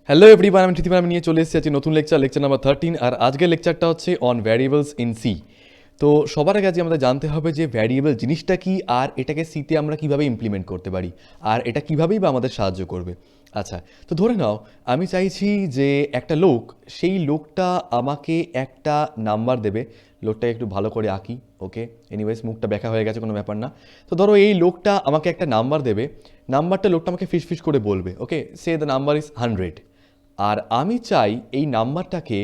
Hello everyone, আমি তৃতীয় আমি নিয়ে চলে এসেছি আজকে নতুন লেকচার নাম্বার 13। আর আজকের লেকচারটা হচ্ছে অন ভ্যারিয়েবলস ইন সি। তো সবার আগে আজকে আমাদের জানতে হবে যে ভ্যারিয়েবল জিনিসটা কি, আর এটাকে সিতে আমরা কিভাবে ইমপ্লিমেন্ট করতে পারি, আর এটা কিভাবেই বা আমাদের সাহায্য করবে। আচ্ছা, তো ধরে নাও আমি চাইছি যে একটা লোক, সেই লোকটা আমাকে একটা নাম্বার দেবে। লোকটাকে একটু ভালো করে আঁকি, ওকে। এনিওয়েজ, মুখটা ব্যাখ্যা হয়ে গেছে, কোনো ব্যাপার না। তো ধরো এই লোকটা আমাকে একটা নাম্বার দেবে, নাম্বারটা লোকটা আমাকে ফিস ফিস করে বলবে, ওকে, সে দ্য নাম্বার ইজ 100। আর আমি চাই এই নাম্বারটাকে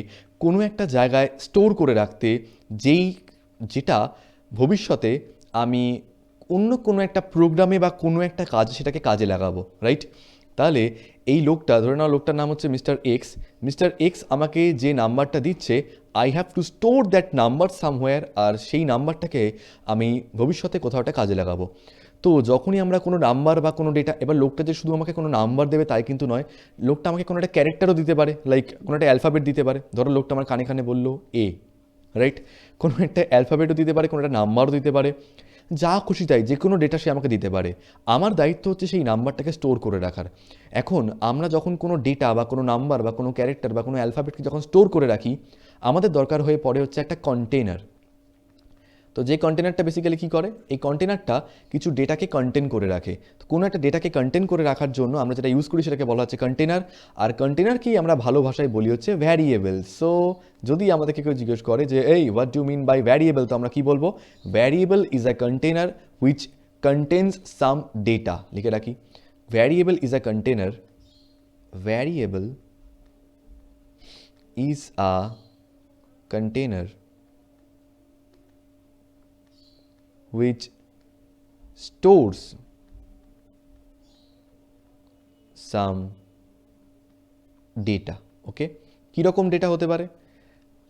কোনো একটা জায়গায় স্টোর করে রাখতে, যেটা ভবিষ্যতে আমি অন্য কোনো একটা প্রোগ্রামে বা কোনো একটা কাজে সেটাকে কাজে লাগাবো, রাইট? তাহলে এই লোকটা, ধরে নাও লোকটার নাম হচ্ছে মিস্টার এক্স। মিস্টার এক্স আমাকে যে নাম্বারটা দিচ্ছে, I have to store that number somewhere, আর সেই নাম্বারটাকে আমি ভবিষ্যতে কোথাও একটা কাজে লাগাবো। তো যখনই আমরা কোনো নাম্বার বা কোনো ডেটা, এবার লোকটা যে শুধু আমাকে কোনো নাম্বার দেবে তাই কিন্তু নয়, লোকটা আমাকে কোনো একটা ক্যারেক্টারও দিতে পারে, লাইক কোনো একটা অ্যালফাবেট দিতে পারে। ধরো লোকটা আমার কানে কানে বললো এ, রাইট? কোনো একটা অ্যালফাবেটও দিতে পারে, কোনো একটা নাম্বারও দিতে পারে, যা খুশি তাই যে কোনো ডেটা সে আমাকে দিতে পারে। আমার দায়িত্ব হচ্ছে সেই নাম্বারটাকে স্টোর করে রাখার। এখন আমরা যখন কোনো ডেটা বা কোনো নাম্বার বা কোনো ক্যারেক্টার বা কোনো অ্যালফাবেটকে যখন স্টোর করে রাখি, আমাদের দরকার হয়ে পড়ে হচ্ছে একটা কন্টেনার। তো যে কন্টেনারটা বেসিক্যালি কী করে, এই কন্টেনারটা কিছু ডেটাকে কন্টেন করে রাখে। তো কোনো একটা ডেটাকে কন্টেন করে রাখার জন্য আমরা যেটা ইউজ করি সেটাকে বলা হচ্ছে কন্টেনার। আর কন্টেনারকেই আমরা ভালো ভাষায় বলি হচ্ছে ভ্যারিয়েবল। সো যদি আমাদেরকে কেউ জিজ্ঞেস করে যে এই what do mean by variable, তো আমরা কী বলবো? Variable is a container which contains some data. লিখে রাখি, variable is a container, variable is a container which stores some data, okay. কীরকম ডেটা হতে পারে?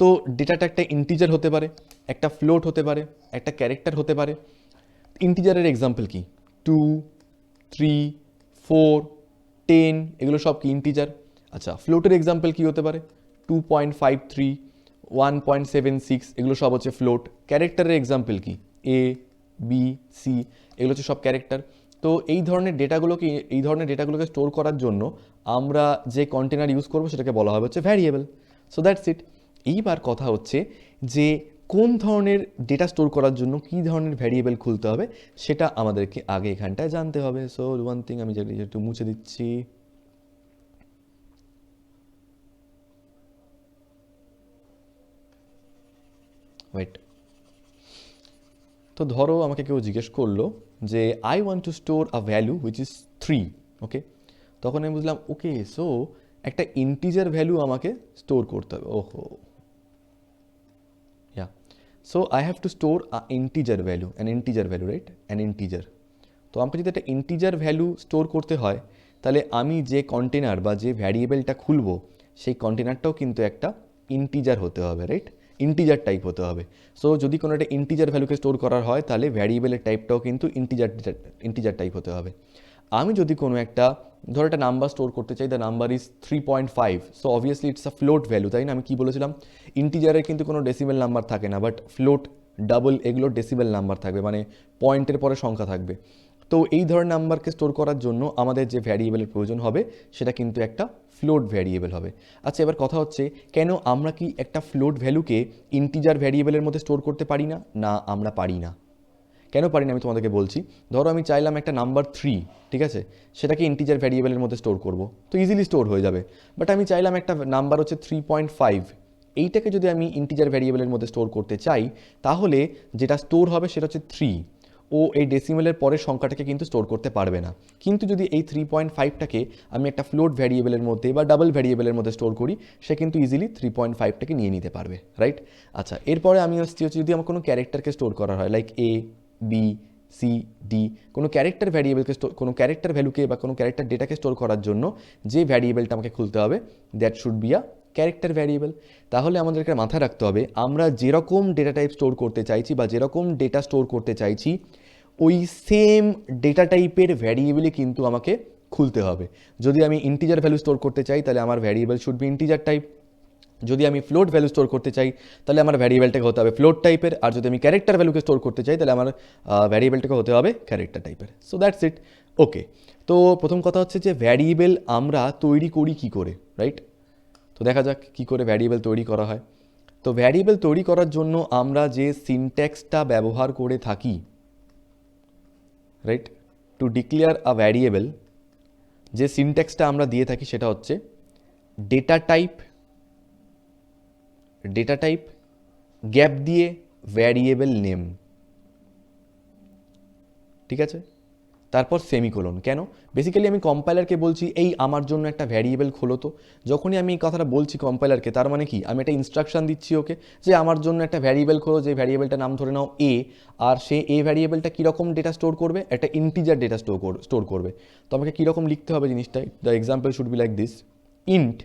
তো ডেটাটা একটা ইন্টিজার হতে পারে, একটা ফ্লোট হতে পারে, একটা ক্যারেক্টার হতে পারে। ইন্টিজারের এক্সাম্পল কি? 2, 3, 4, 10, এগুলো সব কি ইন্টিজার? আচ্ছা, ফ্লোটের এক্সাম্পল কি হতে পারে? 2.53, 1.76, এগুলো সব হচ্ছে ফ্লোট। ক্যারেক্টারের এক্সাম্পল কি? এ, বি, সি, এগুলো হচ্ছে সব ক্যারেক্টার। তো এই ধরনের ডেটাগুলোকে স্টোর করার জন্য আমরা যে কন্টেনার ইউজ করবো সেটাকে বলা হবে হচ্ছে ভ্যারিয়েবল। So that's it. এইবার কথা হচ্ছে যে কোন ধরনের ডেটা স্টোর করার জন্য কী ধরনের ভ্যারিয়েবল খুলতে হবে সেটা আমাদেরকে আগে এখানটায় জানতে হবে। সো ওয়ান থিং, আমি যেটা একটু মুছে দিচ্ছি। ওয়েট। তো ধরো আমাকে কেউ জিজ্ঞেস করলো যে I want to store a value which is 3, okay. তখন আমি বুঝলাম ওকে, সো একটা ইন্টিজার ভ্যালু আমাকে স্টোর করতে হবে। ওহো, yeah. So I have to store a integer value, an integer value, right? An integer. তো আমাকে যদি একটা ইন্টিজার ভ্যালু স্টোর করতে হয়, তাহলে আমি যে কন্টেনার বা যে ভ্যারিয়েবলটা খুলবো সেই কন্টেনারটাও কিন্তু একটা ইন্টিজার হতে হবে, রাইট? ইন্টিজার টাইপ হতে হবে। সো যদি কোনো একটা ইন্টিজার ভ্যালুকে স্টোর করার হয় তাহলে ভ্যারিয়েবলের টাইপটাও কিন্তু ইন্টিজার টাইপ হতে হবে। আমি যদি কোনো একটা, ধরো একটা নাম্বার স্টোর করতে চাই, the number is 3.5, so obviously it's a float value, তাই না? আমি কি বলেছিলাম, ইন্টিজারের কিন্তু কোনো ডেসিমেল নাম্বার থাকে না, বাট ফ্লোট, ডাবল, এগুলো ডেসিমেল নাম্বার থাকবে, মানে পয়েন্টের পরে সংখ্যা থাকবে। তো এই ধরনের নাম্বারকে স্টোর করার জন্য আমাদের যে ভ্যারিয়েবলের প্রয়োজন হবে সেটা কিন্তু একটা ফ্লোট ভ্যারিয়েবল হবে। আচ্ছা, এবার কথা হচ্ছে, কেন আমরা কি একটা ফ্লোট ভ্যালুকে ইন্টিজার ভ্যারিয়েবলের মধ্যে স্টোর করতে পারি না? না, আমরা পারি না। কেন পারি না আমি তোমাদেরকে বলছি। ধরো আমি চাইলাম একটা নাম্বার 3, ঠিক আছে, সেটাকে ইন্টিজার ভ্যারিয়েবলের মধ্যে স্টোর করব, তো ইজিলি স্টোর হয়ে যাবে। বাট আমি চাইলাম একটা নাম্বার হচ্ছে 3.5, এইটাকে যদি আমি ইন্টিজার ভ্যারিয়েবলের মধ্যে স্টোর করতে চাই, তাহলে যেটা স্টোর হবে সেটা হচ্ছে 3। ও এই ডেসিমেলের পরের সংখ্যাটাকে কিন্তু স্টোর করতে পারবে না। কিন্তু যদি এই 3.5টাকে আমি একটা ফ্লোট ভ্যারিয়েবলের মধ্যে বা ডাবল ভ্যারিয়েবলের মধ্যে স্টোর করি, সে কিন্তু ইজিলি 3.5টাকে নিয়ে নিতে পারবে, রাইট? আচ্ছা, এরপরে আমি আসছি হচ্ছে, যদি আমার কোনো ক্যারেক্টারকে স্টোর করা হয়, like A, B, C, D, কোনো ক্যারেক্টার ভ্যারিয়েবলকে কোনো ক্যারেক্টার ভ্যালুকে বা কোনো ক্যারেক্টার ডেটাকে স্টোর করার জন্য যে ভ্যারিয়েবলটা আমাকে খুলতে হবে, that should be a character variable. তাহলে আমাদেরকে মাথায় রাখতে হবে, আমরা যেরকম ডেটা টাইপ স্টোর করতে চাইছি বা যেরকম ডেটা স্টোর করতে চাইছি, ওই সেম ডেটা টাইপের ভ্যারিয়েবলই কিন্তু আমাকে খুলতে হবে। যদি আমি ইন্টিজার ভ্যালু স্টোর করতে চাই, তাহলে আমার variable should be integer type. যদি আমি ফ্লোট ভ্যালু স্টোর করতে চাই তাহলে আমার ভ্যারিয়েবলটাকে হতে হবে ফ্লোট টাইপের, আর যদি আমি ক্যারেক্টার ভ্যালুকে স্টোর করতে চাই তাহলে আমার ভ্যারিয়েবলটাকে হতে হবে ক্যারেক্টার টাইপের। So that's it. ওকে, তো প্রথম কথা হচ্ছে যে ভ্যারিয়েবল আমরা তৈরি করি কী করে, রাইট? তো দেখা যাক কী করে ভ্যারিয়েবল তৈরি করা হয়। তো ভ্যারিয়েবল তৈরি করার জন্য আমরা যে সিনট্যাক্সটা ব্যবহার করে থাকি, রাইট, টু ডিক্লেয়ার আ ভ্যারিয়েবল, যে সিনট্যাক্সটা আমরা দিয়ে থাকি সেটা হচ্ছে ডেটা টাইপ গ্যাপ দিয়ে ভ্যারিয়েবল নেম, ঠিক আছে? তারপর সেমিকোলন। কেন? বেসিক্যালি আমি কম্পাইলারকে বলছি এই আমার জন্য একটা ভ্যারিয়েবল খোলো। তো যখনই আমি এই কথাটা বলছি কম্পাইলারকে, তার মানে কি আমি একটা ইনস্ট্রাকশন দিচ্ছি ওকে যে আমার জন্য একটা ভ্যারিয়েবল খোলো, যে ভ্যারিয়েবলটার নাম ধরে নাও এ, আর সে এ ভ্যারিয়েবলটা কীরকম ডেটা স্টোর করবে, একটা ইন্টিজার ডেটা স্টোর করবে। তো আমাকে কীরকম লিখতে হবে জিনিসটা, the example should be like this, int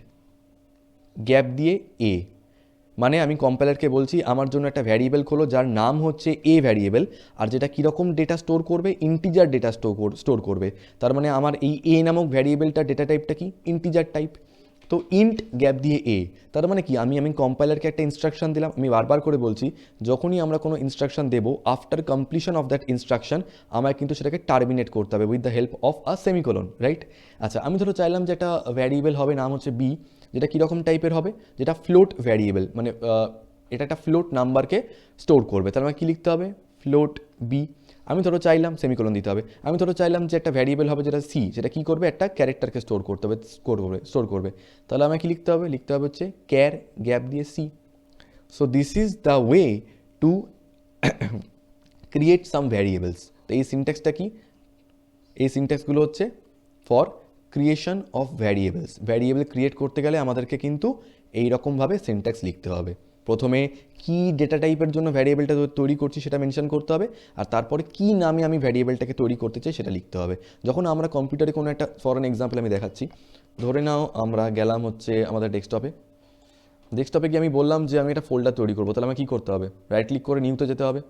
gap দিয়ে এ, মানে আমি কম্পাইলারকে বলছি আমার জন্য একটা ভ্যারিয়েবল খোলো যার নাম হচ্ছে এ ভ্যারিয়েবল, আর যেটা কীরকম ডেটা স্টোর করবে, ইন্টিজার ডেটা স্টোর করবে। তার মানে আমার এই এ নামক ভ্যারিয়েবলটা ডেটা টাইপটা কি, ইন্টিজার টাইপ। তো ইন্ট গ্যাপ দিয়ে এ, তার মানে কি আমি কম্পাইলারকে একটা ইনস্ট্রাকশন দিলাম। আমি বারবার করে বলছি যখনই আমরা কোনো ইনস্ট্রাকশন দেবো, after completion of that instruction আমায় কিন্তু সেটাকে টার্মিনেট করতে হবে with the help of a semicolon, right? আচ্ছা, আমি ধরো চাইলাম যে একটা ভ্যারিয়েবল হবে, নাম হচ্ছে বি, যেটা কীরকম টাইপের হবে, যেটা ফ্লোট ভ্যারিয়েবল, মানে এটা একটা ফ্লোট নাম্বারকে স্টোর করবে। তার মানে কী লিখতে হবে, ফ্লোট বি। আমি ধরো চাইলাম, সেমিকোলন দিতে হবে, আমি ধরো চাইলাম যে একটা ভ্যারিয়েবল হবে যেটা সি, যেটা কী করবে, একটা ক্যারেক্টারকে স্টোর করবে। তাহলে আমাকে কী লিখতে হবে, লিখতে হবে হচ্ছে ক্যার গ্যাপ দিয়ে C. So this is the way to create some variables. তো এই সিনট্যাক্সটা কি, এই সিনট্যাক্সগুলো হচ্ছে for creation of variables. Variable create করতে গেলে আমাদেরকে কিন্তু এইরকমভাবে সিনট্যাক্স লিখতে হবে। প্রথমে কি ডেটা টাইপের জন্য ভ্যারিয়েবলটা তৈরি করছি সেটা মেনশন করতে হবে, আর তারপরে কি নামে আমি ভ্যারিয়েবলটাকে তৈরি করতে চাই সেটা লিখতে হবে। যখন আমরা কম্পিউটারে কোনো একটা, ফর অ্যান এক্সাম্পল আমি দেখাচ্ছি, ধরে নাও আমরা গেলাম হচ্ছে আমাদের ডেস্কটপে গিয়ে আমি বললাম যে আমি একটা ফোল্ডার তৈরি করবো, তাহলে আমাকে কী করতে হবে, রাইট ক্লিক করে নিউতে যেতে হবে,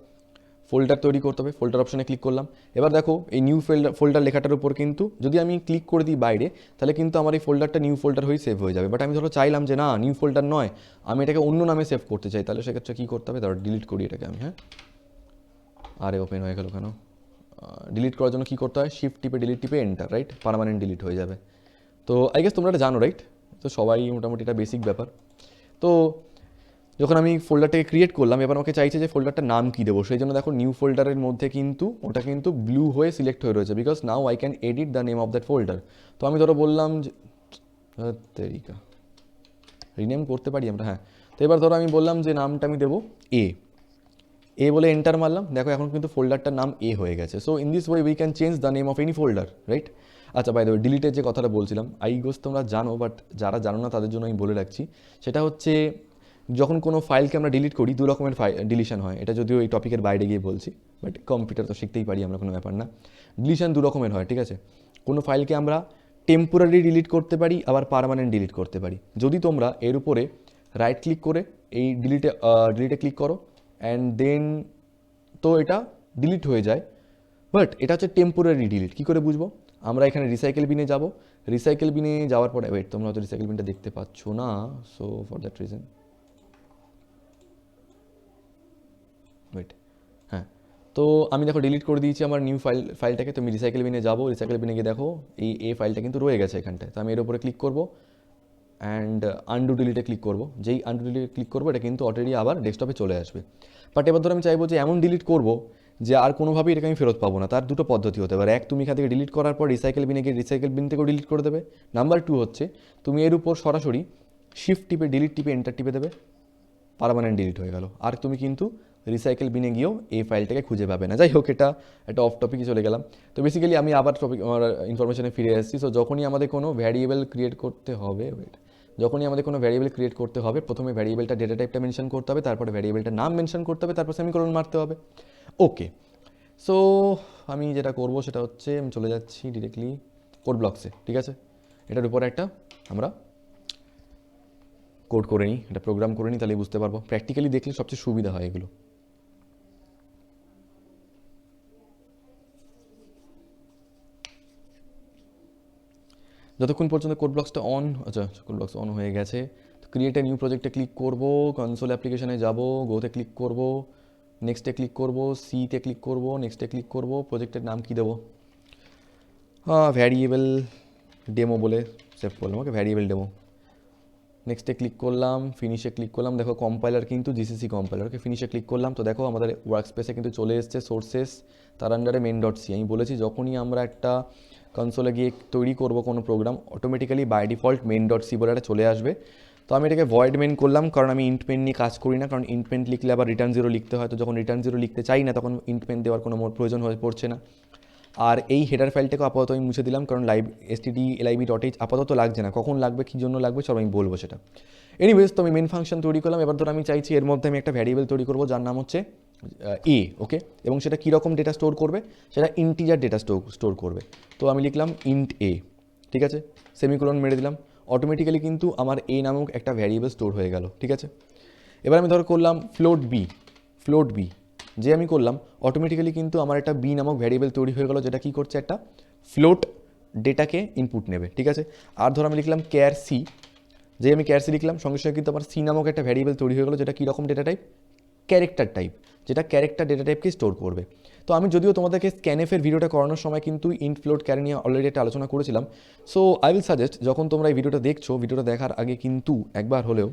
ফোল্ডার তৈরি করতে হবে, ফোল্ডার অপশানে ক্লিক করলাম। এবার দেখো এই নিউ ফোল্ডার লেখাটার উপর কিন্তু যদি আমি ক্লিক করে দিই বাইরে, তাহলে কিন্তু আমার এই ফোল্ডারটা নিউ ফোল্ডার হয়ে সেভ হয়ে যাবে। বাট আমি ধরো চাইলাম যে না, নিউ ফোল্ডার নয়, আমি এটাকে অন্য নামে সেভ করতে চাই, তাহলে সেক্ষেত্রে কী করতে হবে, ধরো ডিলিট করি এটাকে আমি, হ্যাঁ, আরে ওপেন হয়ে গেল কেন? ডিলিট করার জন্য কী করতে হয়, শিফট টিপে ডিলিট টিপে এন্টার, রাইট, পার্মানেন্ট ডিলিট হয়ে যাবে। তো আই গেস তোমরা এটা জানো, রাইট? তো সবাই মোটামুটি এটা বেসিক ব্যাপার। তো যখন আমি ফোল্ডারটাকে ক্রিয়েট করলাম, এবার আমাকে চাইছে যে ফোল্ডারটার নাম কী দেবো, সেই জন্য দেখো নিউ ফোল্ডারের মধ্যে কিন্তু ওটা কিন্তু ব্লু হয়ে সিলেক্ট হয়ে রয়েছে, because now I can edit the name of that folder. তো আমি ধরো বললাম যে তেরিকা রিনেম করতে পারি আমরা, হ্যাঁ। তো এবার ধরো আমি বললাম যে নামটা আমি দেবো এ বলে এন্টার মারলাম, দেখো এখন কিন্তু ফোল্ডারটার নাম এ হয়ে গেছে। So in this way we can change the name of any folder, right? আচ্ছা, বাই দ্য ওয়ে, ডিলিটের যে কথাটা বলছিলাম, আই গেস তোমরা জানো, বাট যারা জানো না তাদের জন্য আমি বলে রাখছি। সেটা হচ্ছে যখন কোনো ফাইলকে আমরা ডিলিট করি, দু রকমের ডিলিশন হয়। এটা যদিও এই টপিকের বাইরে গিয়ে বলছি, বাট কম্পিউটার তো শিখতেই পারি আমরা, কোনো ব্যাপার না। ডিলিশন দু রকমের হয়, ঠিক আছে? কোনো ফাইলকে আমরা টেম্পোরারি ডিলিট করতে পারি, আবার পার্মানেন্ট ডিলিট করতে পারি। যদি তোমরা এর উপরে রাইট ক্লিক করে এই ডিলিটে ক্লিক করো অ্যান্ড দেন তো এটা ডিলিট হয়ে যায়, বাট এটা হচ্ছে টেম্পোরারি ডিলিট। কী করে বুঝবো? আমরা এখানে রিসাইকেল বিনে যাব, রিসাইকেল বিনে যাওয়ার পরে, ওয়েট, তোমরা হয়তো রিসাইকেল বিনটা দেখতে পাচ্ছ না, so for that reason wait, হ্যাঁ। তো আমি দেখো ডিলিট করে দিয়েছি আমার নিউ ফাইলটাকে। তো আমি রিসাইকেল বিনে যাবো, রিসাইকেল বিনে গিয়ে দেখো এই ফাইলটা কিন্তু রয়ে গেছে এখানটায়। তো আমি এর উপরে ক্লিক করবো অ্যান্ড আনডু ডিলিটে ক্লিক করবো। যেই আনডু ডিলিটে ক্লিক করবো, এটা কিন্তু অলরেডি আবার ডেস্কটপে চলে আসবে। বাট এবার ধরো আমি চাইবো যে এমন ডিলিট করবো যে আর কোনোভাবেই এটাকে আমি ফেরত পাবো না। তার দুটো পদ্ধতি হতে পারে। এক, তুমি এখান থেকে ডিলিট করার পর রিসাইকেল বিনে গিয়ে রিসাইকেল বিন থেকেও ডিলিট করে দেবে। নাম্বার টু হচ্ছে তুমি এর উপর সরাসরি শিফট টিপে ডিলিট টিপে এন্টার টিপে দেবে, পার্মানেন্ট ডিলিট হয়ে গেল। আর তুমি কিন্তু রিসাইকেল বিনে গিয়েও এই ফাইলটাকে খুঁজে পাবে না। যাই হোক, এটা একটা অফ টপিকে চলে গেলাম। তো বেসিক্যালি আমি আবার আমার ইনফরমেশনে ফিরে এসেছি। সো যখনই আমাদের কোনো ভ্যারিয়েবল ক্রিয়েট করতে হবে, প্রথমে ভ্যারিয়েবলটা ডেটা টাইপটা মেনশন করতে হবে, তারপরে ভ্যারিয়েবলটার নাম মেনশন করতে হবে, তারপর সেমিকোলন মারতে হবে। ওকে, সো আমি যেটা করব সেটা হচ্ছে আমি চলে যাচ্ছি ডিরেক্টলি কোড ব্লকসে, ঠিক আছে? এটার উপরে একটা আমরা কোড করে নিই, এটা প্রোগ্রাম করে নিই, তাহলে বুঝতে পারবো। প্র্যাকটিক্যালি দেখলে সবচেয়ে সুবিধা হয় এগুলো। যতক্ষণ পর্যন্ত কোড ব্লকসটা অন, আচ্ছা কোড ব্লকস অন হয়ে গেছে, তো ক্রিয়েট এ নিউ প্রজেক্টে ক্লিক করব, কনসোল অ্যাপ্লিকেশনে যাব, গোতে ক্লিক করব, নেক্সটে ক্লিক করব, সিতে ক্লিক করব, নেক্সটে ক্লিক করব, প্রজেক্টের নাম কি দেবো, ভ্যারিয়েবল ডেমো বলে সেভ করলাম, ওকে ভ্যারিয়েবল ডেমো। নেক্সটে ক্লিক করলাম, ফিনিশে ক্লিক করলাম, দেখো কম্পাইলার কিন্তু জিসিসি কম্পাইলার, ওকে ফিনিশে ক্লিক করলাম। তো দেখো আমাদের ওয়ার্ক স্পেসে কিন্তু চলে এসছে সোর্সেস, তার আন্ডারে মেন ডট সি। আমি বলেছি যখনই আমরা একটা কনসোলে গিয়ে তৈরি করব কোনো program, automatically by default main dot C বলে একটা চলে আসবে। তো আমি এটাকে ভয়েড মেন করলাম, কারণ আমি ইন্ট মেন নিয়ে কাজ করি না, কারণ ইন্ট মেন লিখলে আবার রিটার্ন জিরো লিখতে হয়। তো যখন রিটার্ন জিরো লিখতে চাই না তখন ইন্ট মেন দেওয়ার কোনো প্রয়োজন হয়ে পড়ছে না। আর এই হেডার ফাইলটাকে আপাতত আমি মুছে দিলাম, কারণ stdlib.h আপাতত লাগছে না, কখন লাগবে কী জন্য লাগবে সব আমি বলবো সেটা। এনিওয়েজ, তো আমি মেন ফাংশন তৈরি করলাম। এবার ধরো আমি চাইছি এর মধ্যে আমি একটা ভ্যারিয়েবল তৈরি করবো যার নাম হচ্ছে এ, ওকে, এবং সেটা কীরকম ডেটা স্টোর করবে, সেটা ইন্টিজার ডেটা স্টোর করবে। তো আমি লিখলাম ইন্ট এ, ঠিক আছে, সেমিকোলন মেরে দিলাম। অটোমেটিক্যালি কিন্তু আমার এ নামক একটা ভ্যারিয়েবল স্টোর হয়ে গেল, ঠিক আছে। এবার আমি ধরো করলাম ফ্লোট বি, যে আমি করলাম অটোমেটিক্যালি কিন্তু আমার একটা বি নামক ভ্যারিয়েবল তৈরি হয়ে গেল, যেটা কী করছে, একটা ফ্লোট ডেটাকে ইনপুট নেবে, ঠিক আছে। আর ধরো আমি লিখলাম ক্যার সি, যে আমি ক্যার সি লিখলাম সঙ্গে সঙ্গে কিন্তু আমার সি নামক একটা ভ্যারিয়েবল তৈরি হয়ে গেলো, যেটা কীরকম ডেটা টাইপ, ক্যারেক্টার টাইপ, যেটা ক্যারেক্টার ডেটা টাইপকে স্টোর করবে। তো আমি যদিও তোমাদেরকে স্ক্যানএফের ভিডিওটা করানোর সময় কিন্তু ইন্ট ফ্লোট ক্যার নিয়ে অলরেডি একটা আলোচনা করেছিলাম। সো আই উইল সাজেস্ট, যখন তোমরা এই ভিডিওটা দেখছো, ভিডিওটা দেখার আগে কিন্তু একবার হলেও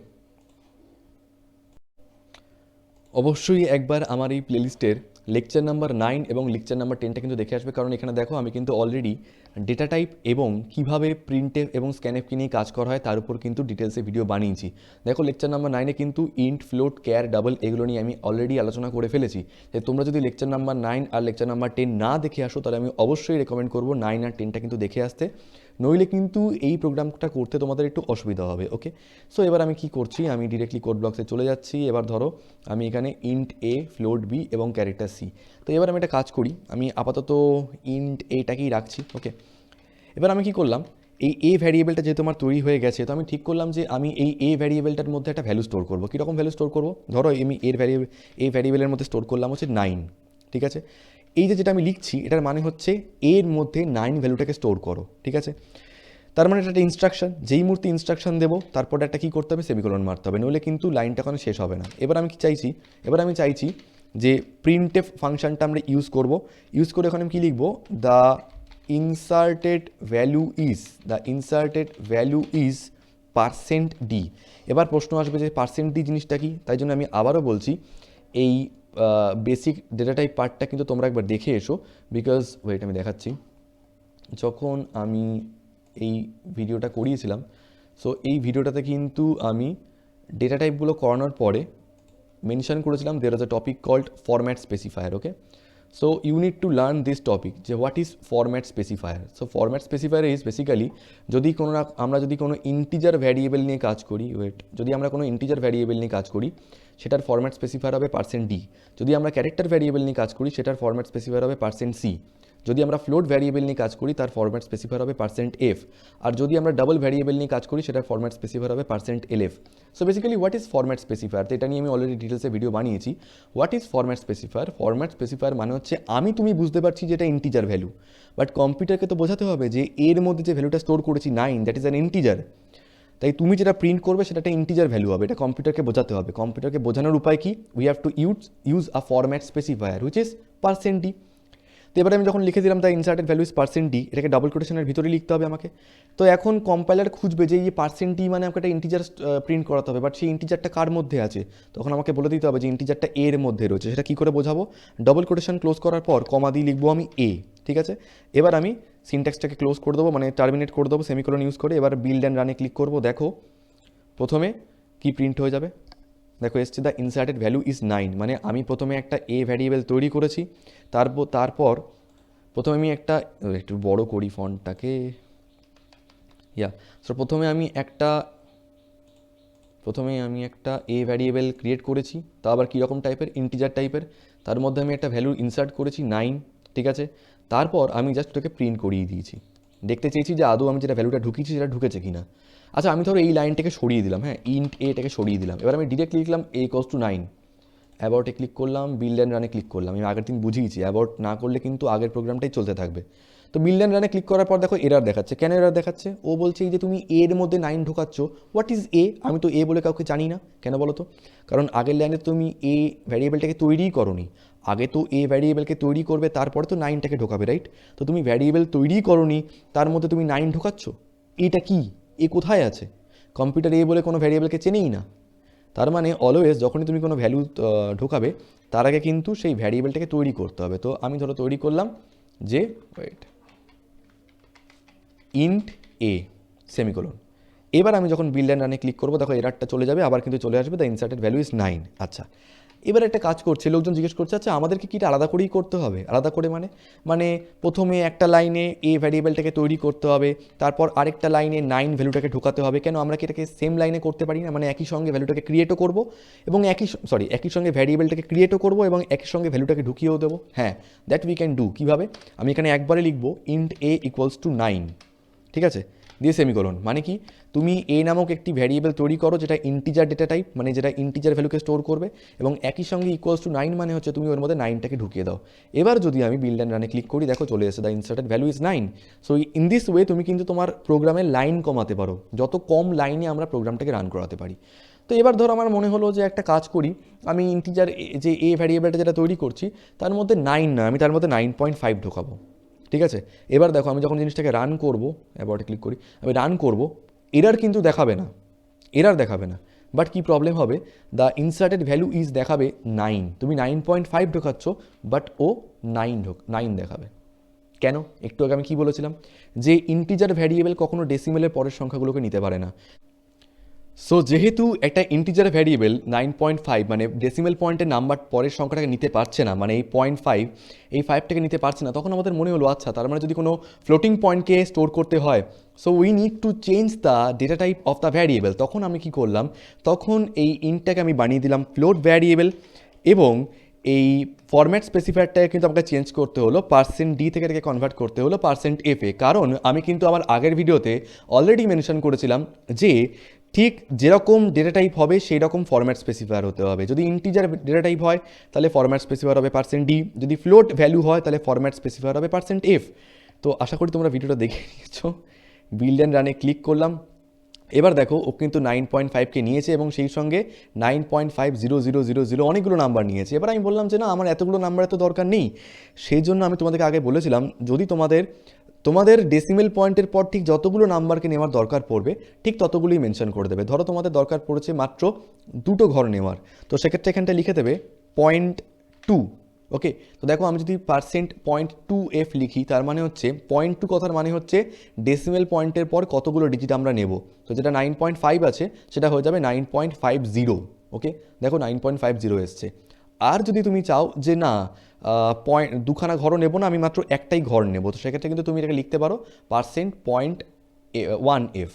অবশ্যই একবার আমার এই প্লেলিস্টের লেকচার নাম্বার 9 এবং লেকচার নাম্বার 10টা কিন্তু দেখে আসবে, কারণ এখানে দেখো আমি কিন্তু অলরেডি ডেটা টাইপ এবং কীভাবে প্রিন্টএফ এবং স্ক্যানএফকে নিয়ে কাজ করা হয় তার উপর কিন্তু ডিটেলসে ভিডিও বানিয়েছি। দেখো লেকচার নাম্বার 9-এ কিন্তু ইন্ট ফ্লোট ক্যার ডাবল এগুলো নিয়ে আমি অলরেডি আলোচনা করে ফেলেছি। তাই তোমরা যদি লেকচার নাম্বার 9 আর লেকচার নাম্বার 10 না দেখে আসো, তাহলে আমি অবশ্যই রেকমেন্ড করবো 9 আর 10টা কিন্তু দেখে আসতে, নইলে কিন্তু এই প্রোগ্রামটা করতে তোমাদের একটু অসুবিধা হবে, ওকে। সো এবার আমি কি করছি, আমি ডিরেক্টলি কোড ব্লকসে চলে যাচ্ছি। এবার ধরো আমি এখানে ইন্ট এ, ফ্লোট বি এবং ক্যারেক্টার সি। তো এবার আমি একটা কাজ করি, আমি আপাতত ইন্ট এটাকেই রাখছি, ওকে। এবার আমি কি করলাম, এই এ ভ্যারিয়েবলটা যেহেতু আমার তৈরি হয়ে গেছে, তো আমি ঠিক করলাম যে আমি এই এ ভ্যারিয়েবলটার মধ্যে একটা ভ্যালু স্টোর করবো। কীরকম ভ্যালু স্টোর করবো, ধরো আমি এ ভ্যারিয়েবলের মধ্যে স্টোর করলাম হচ্ছে 9, ঠিক আছে। এই যেটা আমি লিখছি এটার মানে হচ্ছে এর মধ্যে 9 ভ্যালুটাকে স্টোর করো, ঠিক আছে। তার মানে এটা একটা ইনস্ট্রাকশন, যেই মুহূর্তে ইনস্ট্রাকশন দেবো তারপরে একটা কী করতে হবে, সেমিকোলন মারতে হবে, নইলে কিন্তু লাইনটা কোনো শেষ হবে না। এবার আমি কি চাইছি, এবার আমি চাইছি যে প্রিন্টএফ ফাংশনটা আমরা ইউজ করে ওখানে আমি কী লিখবো, the inserted value is %d। এবার প্রশ্ন আসবে যে %d জিনিসটা কি, তাই জন্য আমি আবারও বলছি এই বেসিক ডেটা টাইপ পার্টটা কিন্তু তোমরা একবার দেখে এসো, বিকজ ওয়েট আমি দেখাচ্ছি। যখন আমি এই ভিডিওটা করিয়েছিলাম, সো এই ভিডিওটাতে কিন্তু আমি ডেটা টাইপগুলো করানোর পরে মেনশন করেছিলাম there is a topic called format specifier, okay. So you need to learn this topic, যে what is format specifier. So format specifier is basically আমরা যদি কোনো ইন্টিজার ভ্যারিয়েবল নিয়ে কাজ করি, যদি আমরা কোনো ইন্টিজার ভ্যারিয়েবল নিয়ে কাজ করি সেটার ফরম্যাট স্পেসিফায়ার হবে %d। যদি আমরা ক্যারেক্টার ভ্যারিয়েবল নিয়ে কাজ করি সেটার ফরম্যাট স্পেসিফায়ার হবে %c। যদি আমরা ফ্লোট ভ্যারিয়েবল নিয়ে কাজ করি তার ফরম্যাট স্পেসিফায়ার হবে %f। আর যদি আমরা ডাবল ভ্যারিয়েবল নিয়ে কাজ করি সেটার ফরম্যাট স্পেসিফায়ার হবে %lf। So basically what is format specifier, তো এটা নিয়ে আমি অলরেডি ডিটেলসে ভিডিও বানিয়েছি। What is format specifier, format specifier মানে হচ্ছে তুমি বুঝতে পারছি যে এটা ইন্টিজার ভ্যালু, বাট কম্পিউটারকে তো বোঝাতে হবে যে এর মধ্যে যে ভ্যালুটা স্টোর করেছি 9, দ্যাট ইজ অ্যান ইন্টিজার। তাই তুমি যেটা প্রিন্ট করবে সেটা একটা ইন্টিজার ভ্যালু হবে, এটা কম্পিউটারকে বোঝাতে হবে। কম্পিউটারকে বোঝানোর উপায় কি, we have to use a format specifier which is %d। তো এবারে আমি যখন লিখে দিলাম the inserted value is %d, এটাকে ডাবল কোটেশনের ভিতরে লিখতে হবে আমাকে। তো এখন কম্পাইলার খুঁজবে যে এই %d মানে আমাকে একটা ইন্টিজার প্রিন্ট করাতে হবে, বাট সেই ইন্টিজারটা কার মধ্যে আছে, তখন আমাকে বলে দিতে হবে যে ইন্টিজারটা এর মধ্যে রয়েছে। সেটা কী করে বোঝাবো, ডাবল কোটেশন ক্লোজ করার পর কমা দিয়ে লিখবো আমি এ, ঠিক আছে। এবার আমি সিনট্যাক্সটাকে ক্লোজ করে দেবো, মানে টার্মিনেট করে দেবো সেমিকোলন ইউজ করে। এবার বিল্ড অ্যান্ড রানে ক্লিক করবো, দেখো প্রথমে কি প্রিন্ট হয়ে যাবে, দেখো এসছে দ্য ইনসার্টেড ভ্যালু ইজ 9, মানে আমি প্রথমে একটা এ ভ্যারিয়েবল তৈরি করেছি। তারপর প্রথমে আমি একটু বড় করি ফন্টটাকে, সো প্রথমে আমি একটা এ ভ্যারিয়েবল ক্রিয়েট করেছি, তা আবার কীরকম টাইপের, ইন্টিজার টাইপের। তার মধ্যে আমি একটা ভ্যালু ইনসার্ট করেছি 9, ঠিক আছে। তারপর আমি জাস্ট ওটাকে প্রিন্ট করিয়ে দিয়েছি, দেখতে চেয়েছি যে আদৌ আমি যেটা ভ্যালুটা ঢুকিয়েছি সেটা ঢুকেছে কিনা। আচ্ছা, আমি ধরো এই লাইনটাকে সরিয়ে দিলাম, হ্যাঁ, ইন্ট এটাকে সরিয়ে দিলাম। এবার আমি ডিরেক্ট লিখলাম a = 9, অ্যাবাউটে ক্লিক করলাম, বিল্ড অ্যান্ড রানে ক্লিক করলাম। আমি আগের দিন বুঝিয়েছি অ্যাবাউট না করলে কিন্তু আগের প্রোগ্রামটাই চলতে থাকবে। তো বিল্ড অ্যান্ড রানে ক্লিক করার পর দেখো এরার দেখাচ্ছে। কেন এরার দেখাচ্ছে? ও বলছে এই যে তুমি এর মধ্যে 9 ঢোকাচ্ছ, হোয়াট ইজ এ? আমি তো এ বলে কাউকে জানি না। কেন বলো তো? কারণ আগের লাইনে তুমি এ ভ্যারিয়েবলটাকে তৈরিই করোনি। আগে তো এ ভ্যারিয়েবলকে তৈরি করবে, তারপরে তো 9টাকে ঢোকাবে, রাইট? তো তুমি ভ্যারিয়েবল তৈরিই করোনি, তার মধ্যে তুমি 9 ঢোকাচ্ছ। এটা কি? এ কোথায় আছে? কম্পিউটার এ বলে কোনো ভ্যারিয়েবলকে চেনেই না। তার মানে অলওয়েজ যখনই তুমি কোনো ভ্যালু ঢোকাবে, তার আগে কিন্তু সেই ভ্যারিয়েবলটাকে তৈরি করতে হবে। তো আমি ধরো তৈরি করলাম যে ওয়েট ইন্ট এ সেমিকোলন। এবার আমি যখন বিল্ড অ্যান্ড রানে ক্লিক করবো, দেখো এরারটা চলে যাবে, আবার কিন্তু চলে আসবে দ্য ইনসার্টেড ভ্যালু ইজ 9। আচ্ছা, এবার একটা কাজ করছে, লোকজন জিজ্ঞেস করছে আচ্ছা আমাদেরকে কি এটা আলাদা করেই করতে হবে? আলাদা করে মানে প্রথমে একটা লাইনে এ ভ্যারিয়েবলটাকে তৈরি করতে হবে, তারপর আরেকটা লাইনে 9 ভ্যালুটাকে ঢোকাতে হবে। কেন আমরা কি এটাকে সেম লাইনে করতে পারি না? মানে একই সঙ্গে ভ্যালুটাকে ক্রিয়েটও করবো এবং একই সঙ্গে ভ্যারিয়েবলটাকে ক্রিয়েটও করবো এবং একই সঙ্গে ভ্যালুটাকে ঢুকিয়েও দেবো। হ্যাঁ, দ্যাট উই ক্যান ডু। কীভাবে? আমি এখানে একবারে লিখবো ইন্ট এ ইকুয়ালস টু 9, ঠিক আছে, দিয়ে সেমিকোলন। মানে কি? তুমি এ নামক একটি ভ্যারিয়েবল তৈরি করো যেটা ইন্টিজার ডেটা টাইপ, মানে যেটা ইন্টিজার ভ্যালুকে স্টোর করবে, এবং একই সঙ্গে ইকুয়ালস টু 9 মানে হচ্ছে তুমি ওর মধ্যে 9টাকে ঢুকিয়ে দাও। এবার যদি আমি বিল্ড অ্যান্ড রানে ক্লিক করি, দেখো চলে এসে the inserted value is 9। So in this way তুমি কিন্তু তোমার প্রোগ্রামের লাইন কমাতে পারো, যত কম লাইনে আমরা প্রোগ্রামটাকে রান করাতে পারি। তো এবার ধরো আমার মনে হলো যে একটা কাজ করি, আমি ইন্টিজার যে এ ভ্যারিয়েবলটা যেটা তৈরি করছি তার মধ্যে 9 না, আমি তার মধ্যে 9.5 ঢোকাবো, ঠিক আছে। এবার দেখো আমি যখন জিনিসটাকে রান করবো, অ্যাবাউটে ক্লিক করি, আমি রান করবো, এরার কিন্তু দেখাবে না, এরার দেখাবে না। বাট কি প্রবলেম হবে? দ্য ইনসার্টেড ভ্যালু ইজ দেখাবে 9। তুমি 9.5 ঢোকাচ্ছ, বাট ও 9 দেখাবে। কেন? একটু আগে আমি কি বলেছিলাম যে ইন্টিজার ভ্যারিয়েবল কখনো ডেসিমেলের পরের সংখ্যাগুলোকে নিতে পারে না। সো যেহেতু একটা ইন্টিজার ভ্যারিয়েবল 9.5 মানে ডেসিমেল পয়েন্টের নাম্বার পরের সংখ্যাটাকে নিতে পারছে না, মানে এই 0.5 এই 5টাকে নিতে পারছে না, তখন আমাদের মনে হলো আচ্ছা তার মানে যদি কোনো ফ্লোটিং পয়েন্টকে স্টোর করতে হয়, so we need to change the data type of the variable. তখন আমি কি করলাম? তখন এই ইন্টটাকে আমি বানিয়ে দিলাম ফ্লোট ভ্যারিয়েবল, এবং এই ফরম্যাট স্পেসিফায়ারটাকে কিন্তু আমাকে চেঞ্জ করতে হলো %d থেকে এটাকে কনভার্ট করতে হলো %f এ। কারণ আমি কিন্তু আমার আগের ভিডিওতে অলরেডি মেনশন করেছিলাম যে ঠিক যেরকম ডেটা টাইপ হবে সেই রকম ফরম্যাট স্পেসিফায়ার হতে হবে। যদি ইন্টিজার ডেটা টাইপ হয় তাহলে ফরম্যাট স্পেসিফায়ার হবে %d, যদি ফ্লোট ভ্যালু হয় তাহলে ফরম্যাট স্পেসিফায়ার হবে %f। তো আশা করি তোমরা ভিডিওটা দেখে নিয়েছো। বিল্ড অ্যান্ড রানে ক্লিক করলাম, এবার দেখো ও কিন্তু 9.5কে নিয়েছে এবং সেই সঙ্গে 9.50000 অনেকগুলো নাম্বার নিয়েছে। এবার আমি বললাম যে না, আমার এতগুলো নাম্বার এত দরকার নেই। সেই জন্য আমি তোমাদেরকে আগে বলেছিলাম যদি তোমাদের ডেসিমেল পয়েন্টের পর ঠিক যতগুলো নাম্বারকে নেওয়ার দরকার পড়বে ঠিক ততগুলোই মেনশন করে দেবে। ধরো তোমাদের দরকার পড়েছে মাত্র 2টো ঘর নেওয়ার, তো সেক্ষেত্রে এখানটা লিখে দেবে 0.2। ওকে, তো দেখো আমি যদি %.2f লিখি, তার মানে হচ্ছে 0.2 কথার মানে হচ্ছে ডেসিমেল পয়েন্টের পর কতগুলো ডিজিট আমরা নেব। তো যেটা 9.5 আছে সেটা হয়ে যাবে 9.50। ওকে, দেখো 9.50 এসছে। আর যদি তুমি চাও যে না দুখানা ঘরও নেবো না, আমি মাত্র একটাই ঘর নেব, তো সেক্ষেত্রে কিন্তু তুমি এটাকে লিখতে পারো %.1f।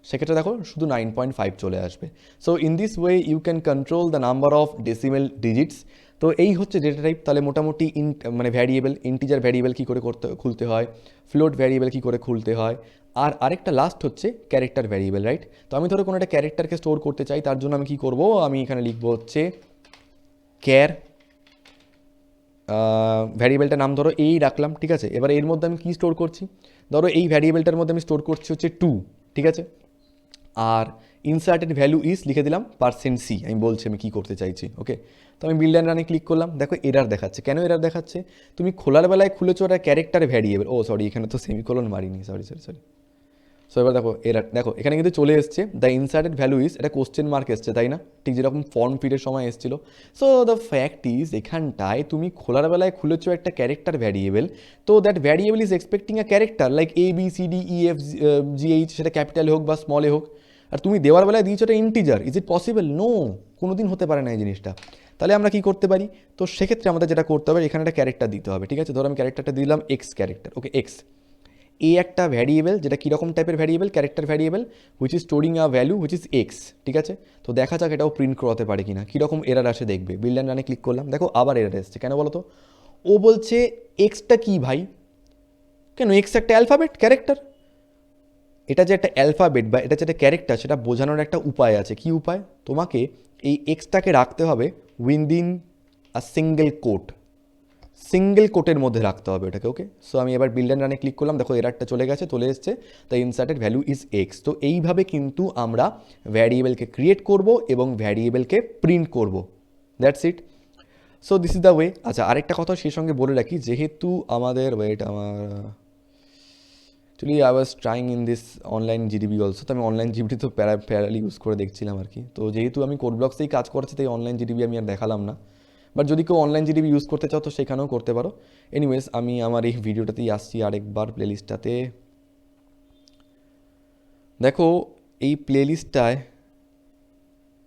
সেক্ষেত্রে দেখো শুধু 9.5 চলে আসবে। So in this way you can control the number of decimal digits. তো এই হচ্ছে ডেটা টাইপ। তাহলে মোটামুটি মানে ভ্যারিয়েবল, ইন্টিজার ভ্যারিয়েবল কী করে খুলতে হয়, ফ্লোট ভ্যারিয়েবল কী করে খুলতে হয়, আর আরেকটা লাস্ট হচ্ছে ক্যারেক্টার ভ্যারিয়েবল, রাইট? তো আমি ধরো কোনো একটা ক্যারেক্টারকে স্টোর করতে চাই, তার জন্য আমি কী করবো, আমি এখানে লিখবো হচ্ছে ক্যার, ভ্যারিয়েবলটার নাম ধরো এই রাখলাম, ঠিক আছে। এবার এর মধ্যে আমি কী স্টোর করছি? ধরো এই ভ্যারিয়েবলটার মধ্যে আমি স্টোর করছি হচ্ছে 2, ঠিক আছে। আর ইনসার্টেড ভ্যালু ইজ লিখে দিলাম %c, আমি বলছি আমি কী করতে চাইছি। ওকে, তো আমি বিল্ড অ্যান্ড রানে ক্লিক করলাম, দেখো এরার দেখাচ্ছে। কেন এরার দেখাচ্ছে? তুমি খোলার বেলায় খুলেছো একটা ক্যারেক্টার ভ্যারিয়েবল, সরি এখানে তো সেমিকোলন মারিনি, সরি। সো এবার দেখো এরার, দেখো এখানে কিন্তু চলে এসছে দ্য ইনসার্টেড ভ্যালু ইজ, এটা কোশ্চেন মার্ক এসছে, তাই না? ঠিক যেরকম ফর্ম ফিডের সময় এসেছিলো। সো দ্য ফ্যাক্ট ইজ এখানটায় তুমি খোলার বেলায় খুলেছো একটা ক্যারেক্টার ভ্যারিয়েবল, তো that variable is expecting a character like ABCDEF GH, সেটা ক্যাপিটালে হোক বা স্মলে হোক। আর তুমি দেওয়ার বেলায় দিয়েছো এটা integer. Is it possible? No, কোনোদিন হতে পারে না এই জিনিসটা। তাহলে আমরা কি করতে পারি? তো সেক্ষেত্রে আমাদের যেটা করতে হবে, এখানে একটা ক্যারেক্টার দিতে হবে, ঠিক আছে। ধরো আমি ক্যারেক্টারটা দিলাম এক্স ক্যারেক্টার, ওকে এক্স। এ একটা ভ্যারিয়েবল, যেটা কীরকম টাইপের variable? Character variable which is storing a value which is x, ঠিক আছে। তো দেখা যাক এটাও প্রিন্ট করাতে পারে কিনা, কীরকম এরার আসে দেখবে। বিল্ড অ্যান্ড রানে ক্লিক করলাম, দেখো আবার এরার এসছে। কেন বলো তো? ও বলছে এক্সটা কি ভাই? কেন? এক্স একটা অ্যালফাবেট ক্যারেক্টার। এটা যে একটা অ্যালফাবেট বা এটা যে একটা ক্যারেক্টার, সেটা বোঝানোর একটা উপায় আছে। কি উপায়? তোমাকে এই এক্সটাকে রাখতে হবে within a single quote. Single কোটের মধ্যে রাখতে হবে ওটাকে, ওকে। সো আমি এবার বিল্ড অ্যান্ড রানে ক্লিক করলাম, দেখো এরারটা চলে গেছে, চলে এসছে, তাই ইনসার্টেড ভ্যালু ইজ এক্স। তো এইভাবে কিন্তু আমরা ভ্যারিয়েবলকে ক্রিয়েট করব এবং ভ্যারিয়েবলকে প্রিন্ট করব, that's it. So this is the way. আচ্ছা, আরেকটা কথা সেই সঙ্গে বলে রাখি, যেহেতু আমাদের actually I was trying in this online GDB also, তো আমি অনলাইন জিডিবি তো প্যারালি ইউজ করে দেখছিলাম আর কি। তো যেহেতু আমি কোড ব্লকসেই কাজ করছি, তাই অনলাইন জিডিবি আমি আর দেখালাম না, বাট যদি কেউ অনলাইন জিডিবি ইউজ করতে চাও তো সেখানেও করতে পারো। এনিওয়েজ, আমি আমার এই ভিডিওটাতেই আসছি আরেকবার প্লেলিস্টটাতে। দেখো এই প্লেলিস্টটায়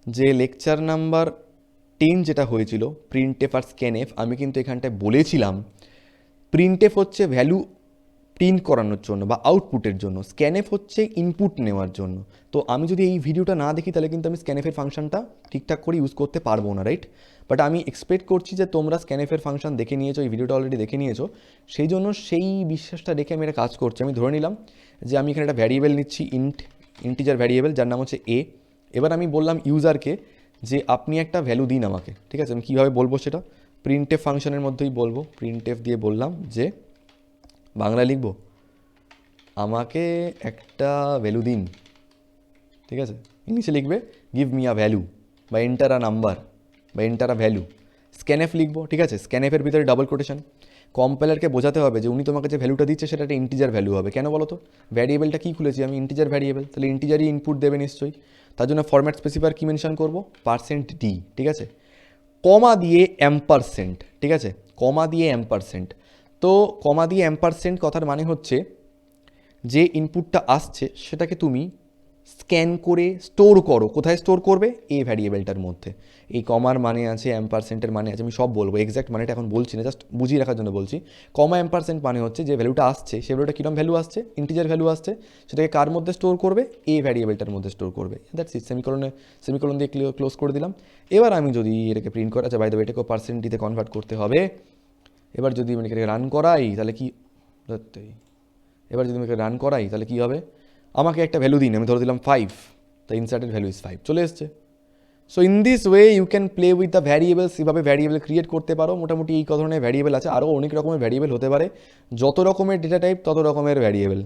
যে লেকচার নাম্বার 10 যেটা হয়েছিল প্রিন্টএফ আর স্ক্যানএফ, আমি কিন্তু এখানটায় বলেছিলাম প্রিন্টএফ হচ্ছে ভ্যালু প্রিন্ট করানোর জন্য বা আউটপুটের জন্য, স্ক্যানএফ হচ্ছে ইনপুট নেওয়ার জন্য। তো আমি যদি এই ভিডিওটা না দেখি তাহলে কিন্তু আমি স্ক্যানএফের ফাংশনটা ঠিকঠাক করে ইউজ করতে পারবো না, রাইট? বাট আমি এক্সপেক্ট করছি যে তোমরা স্ক্যানএফের ফাংশন দেখে নিয়েছো, এই ভিডিওটা অলরেডি দেখে নিয়েছো, সেই জন্য সেই বিশ্বাসটা রেখে আমি এটা কাজ করছি। আমি ধরে নিলাম যে আমি এখানে একটা ভ্যারিয়েবল নিচ্ছি, ইন্টিজার ভ্যারিয়েবল যার নাম হচ্ছে এ। এবার আমি বললাম ইউজারকে যে আপনি একটা ভ্যালু দিন আমাকে, ঠিক আছে? আমি কীভাবে বলবো সেটা প্রিন্টএফ ফাংশনের মধ্যেই বলবো। প্রিন্টএফ দিয়ে বললাম যে বাংলা লিখবো, আমাকে একটা ভ্যালু দিন, ঠিক আছে? ইংলিশে লিখবে গিভ মি আ ভ্যালু বা এন্টার আ নাম্বার বা এন্টার আ ভ্যালু। স্ক্যানএফ লিখবো, ঠিক আছে? স্ক্যানএফের ভিতরে ডাবল কোটেশন। কম্পাইলারকে বোঝাতে হবে যে উনি তোমাকে যে ভ্যালুটা দিচ্ছে সেটা একটা ইন্টিজার ভ্যালু হবে। কেন বলো তো? ভ্যারিয়েবলটা কী খুলেছি আমি? ইন্টিজার ভ্যারিয়েবল, তাহলে ইন্টিজারই ইনপুট দেবে নিশ্চয়ই। তার জন্য ফরম্যাট স্পেসিফায়ার কী মেনশন করবো? %d, ঠিক আছে? কমা দিয়ে %, ঠিক আছে? কমা দিয়ে %। তো কমা দিয়ে %, কথার মানে হচ্ছে যে ইনপুটটা আসছে সেটাকে তুমি স্ক্যান করে স্টোর করো। কোথায় স্টোর করবে? এ ভ্যারিয়েবলটার মধ্যে। এই কমার মানে আছে, %এর মানে আছে, আমি সব বলবো, এক্স্যাক্ট মানেটা এখন বলছি না, জাস্ট বুঝিয়ে রাখার জন্য বলছি। কমা %, মানে হচ্ছে যে ভ্যালুটা আসছে সে ভ্যালুটা কীরকম ভ্যালু আসছে, ইন্টিজার ভ্যালু আসছে, সেটাকে কার মধ্যে স্টোর করবে? এ ভ্যারিয়েবলটার মধ্যে স্টোর করবে, দ্যাটস ইট। সেমিকোলন দিয়ে ক্লোজ করে দিলাম। এবার আমি যদি এটাকে প্রিন্ট করা, আচ্ছা বাই দ্য ওয়ে এটাকেও %তে কনভার্ট করতে হবে। এবার যদি আমি এটাকে রান করাই তাহলে কি, রান করাই তাহলে কী হবে? আমাকে একটা ভ্যালু দিন, আমি ধরে দিলাম 5, দ্য ইনসার্টেড ভ্যালু ইজ 5, চলে এসছে। So in this way you can play with the variables. এভাবে ভ্যারিয়েবল ক্রিয়েট করতে পারো। মোটামুটি এই ধরনের ভ্যারিয়েবল আছে, আরও অনেক রকমের ভ্যারিয়েবল হতে পারে। যত রকমের ডেটা টাইপ তত রকমের variable,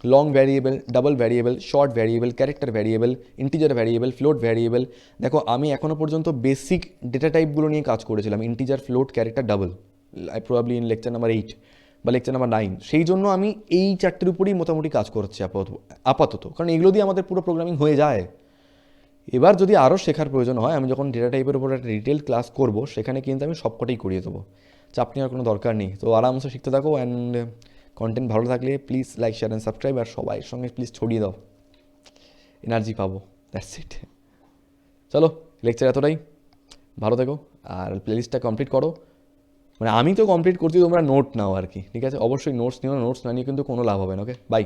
long variable, double variable, short variable, character variable, integer variable, float variable. দেখো আমি এখনও পর্যন্ত বেসিক ডেটা টাইপগুলো নিয়ে কাজ করেছিলাম, integer, float, character, double, probably in lecture number 8 বা লেকচার নাম্বার 9। সেই জন্য আমি এই চারটের উপরেই মোটামুটি কাজ করছি আপাতত, কারণ এগুলো দিয়ে আমাদের পুরো প্রোগ্রামিং হয়ে যায়। এবার যদি আরও শেখার প্রয়োজন হয়, আমি যখন ডেটা টাইপের উপর একটা ডিটেল ক্লাস করব সেখানে কিন্তু আমি সবকটাই করিয়ে দেবো, চাপ নেওয়ার কোনো দরকার নেই। তো আরামসে শিখতে থাকো, অ্যান্ড কন্টেন্ট ভালো থাকলে please like, share and subscribe, আর সবাই সঙ্গে প্লিজ ছড়িয়ে দাও, এনার্জি পাবো, দ্যাটস ইট। চলো, লেকচার এতটাই, ভালো থেকো আর প্লেলিস্টটা কমপ্লিট করো। মানে আমি তো কমপ্লিট করছি, তোমরা নোট নাও আর কি, ঠিক আছে? অবশ্যই নোটস নিও, নোটস না নিয়ে কিন্তু কোনো লাভ হবে না। ওকে, বাই।